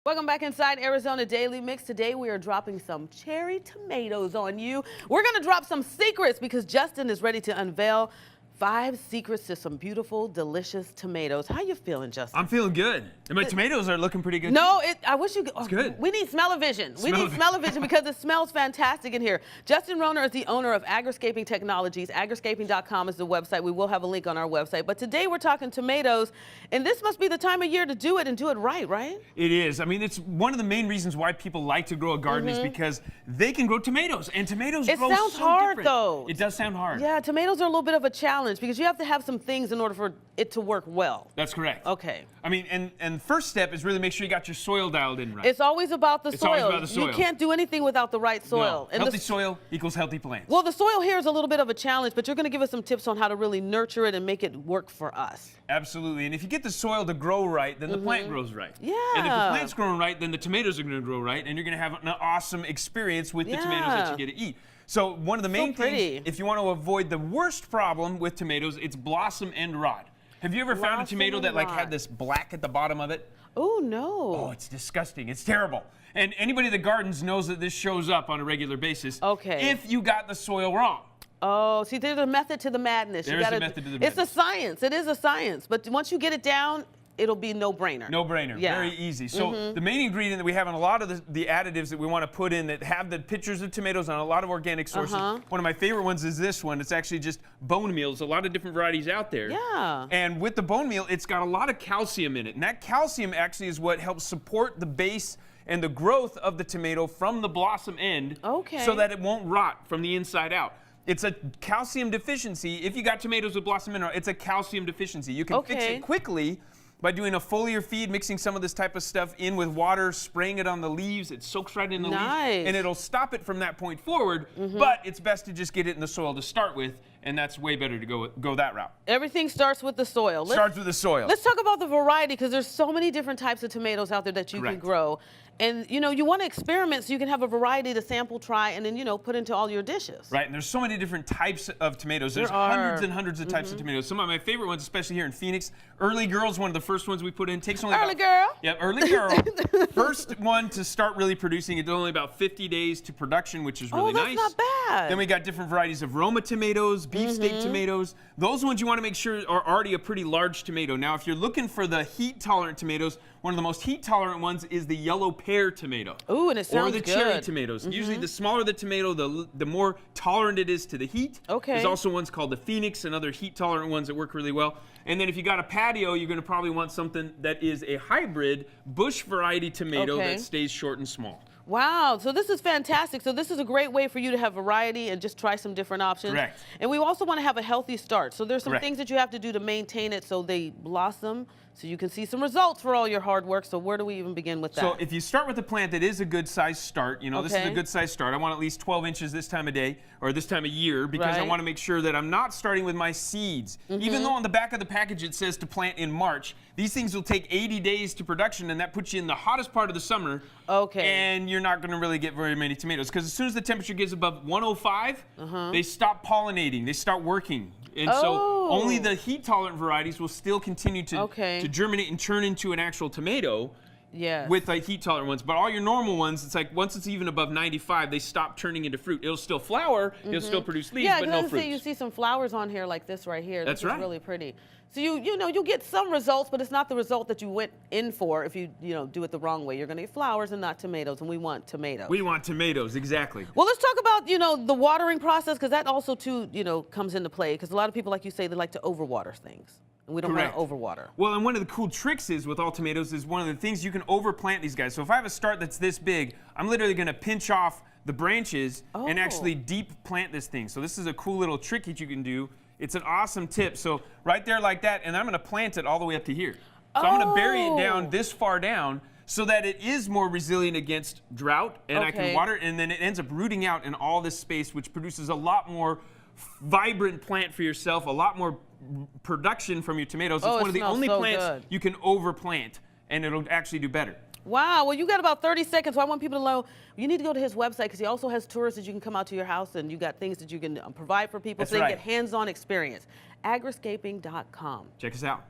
Welcome back inside Arizona Daily Mix. Today we are dropping some cherry tomatoes on you. We're going to drop some secrets because Justin is ready to unveil 5 secrets to some beautiful, delicious tomatoes. How you feeling, Justin? I'm feeling good. And my tomatoes are looking pretty good. No, I wish you could. It's good. We need smell-o-vision. We need smell-o-vision because it smells fantastic in here. Justin Rohner is the owner of Agriscaping Technologies. Agriscaping.com is the website. We will have a link on our website. But today we're talking tomatoes, and this must be the time of year to do it and do it right? It is. I mean, it's one of the main reasons why people like to grow a garden is because they can grow tomatoes, and tomatoes grow so different. It sounds hard, though. It does sound hard. Yeah, tomatoes are a little bit of a challenge because you have to have some things in order for it to work well. That's correct. Okay. I mean, and first step is really make sure you got your soil dialed in right. It's always about the soil. It's always about the soil. You can't do anything without the right soil. No. And healthy soil equals healthy plants. Well, the soil here is a little bit of a challenge, but you're going to give us some tips on how to really nurture it and make it work for us. Absolutely. And if you get the soil to grow right, then the plant grows right. Yeah. And if the plant's growing right, then the tomatoes are going to grow right, and you're going to have an awesome experience with the tomatoes that you get to eat. So one of the main things, if you want to avoid the worst problem with tomatoes, it's blossom and rot. Have you ever found a tomato that had this black at the bottom of it? Oh, no. Oh, it's disgusting. It's terrible. And anybody that gardens knows that this shows up on a regular basis. Okay. If you got the soil wrong. Oh, see, there's a method to the madness. There's a method to the madness. It's a science. It is a science. But once you get it down, it'll be no-brainer. No-brainer. Yeah. Very easy. So the main ingredient that we have in a lot of the additives that we want to put in that have the pictures of tomatoes on a lot of organic sources. One of my favorite ones is this one. It's actually just bone meal. There's a lot of different varieties out there. Yeah. And with the bone meal, it's got a lot of calcium in it. And that calcium actually is what helps support the base and the growth of the tomato from the blossom end so that it won't rot from the inside out. It's a calcium deficiency. If you got tomatoes with blossom mineral, it's a calcium deficiency. You can fix it quickly by doing a foliar feed, mixing some of this type of stuff in with water, spraying it on the leaves. It soaks right in the leaves, and it'll stop it from that point forward. But it's best to just get it in the soil to start with, and that's way better to go that route. Everything starts with the soil. Starts with the soil. Let's talk about the variety because there's so many different types of tomatoes out there that you can grow. And, you know, you want to experiment so you can have a variety to sample, try, and then, you know, put into all your dishes. Right, and there's so many different types of tomatoes. There's hundreds and hundreds of types of tomatoes. Some of my favorite ones, especially here in Phoenix, Early Girl's one of the first ones we put in. Takes only Early Girl? Yeah, Early Girl. First one to start really producing. It's only about 50 days to production, which is really nice. Oh, that's not bad. Then we got different varieties of Roma tomatoes, beefsteak tomatoes. Those ones you want to make sure are already a pretty large tomato. Now, if you're looking for the heat-tolerant tomatoes, one of the most heat-tolerant ones is the yellow pear tomato. Ooh, and it sounds good. Or the cherry tomatoes. Usually the smaller the tomato, the more tolerant it is to the heat. There's also ones called the Phoenix and other heat-tolerant ones that work really well. And then if you got a patio, you're going to probably want something that is a hybrid bush variety tomato that stays short and small. Wow, so this is fantastic. So this is a great way for you to have variety and just try some different options. Correct. And we also want to have a healthy start. So there's some things that you have to do to maintain it so they blossom, so you can see some results for all your hard work. So where do we even begin with that? So if you start with a plant that is a good size start, you know, this is a good size start. I want at least 12 inches this time of day or this time of year because I want to make sure that I'm not starting with my seeds. Even though on the back of the package it says to plant in March, these things will take 80 days to production, and that puts you in the hottest part of the summer. And you're not going to really get very many tomatoes because as soon as the temperature gets above 105, they stop pollinating, they start working. And so only the heat-tolerant varieties will still continue to germinate and turn into an actual tomato with the heat-tolerant ones. But all your normal ones, it's like once it's even above 95, they stop turning into fruit. It'll still flower, it'll still produce leaves, but no fruit. You see some flowers on here like this right here. That's this is really pretty. So you'll get some results, but it's not the result that you went in for if you do it the wrong way. You're going to get flowers and not tomatoes, and we want tomatoes. We want tomatoes, exactly. Well, let's talk about the watering process because that also too comes into play because a lot of people, like you say, they like to overwater things. And we don't want to overwater. Well, and one of the cool tricks is with all tomatoes is one of the things you can overplant these guys. So if I have a start that's this big, I'm literally going to pinch off the branches and actually deep plant this thing. So this is a cool little trick that you can do. It's an awesome tip. So right there like that, and I'm going to plant it all the way up to here. So I'm going to bury it down this far down so that it is more resilient against drought, and I can water it, and then it ends up rooting out in all this space, which produces a lot more vibrant plant for yourself, a lot more production from your tomatoes. It's one of the only plants you can overplant, and it'll actually do better. Wow, well, you got about 30 seconds, so I want people to know you need to go to his website because he also has tours that you can come out to your house and you got things that you can provide for people so they can get hands-on experience. Agriscaping.com. Check us out.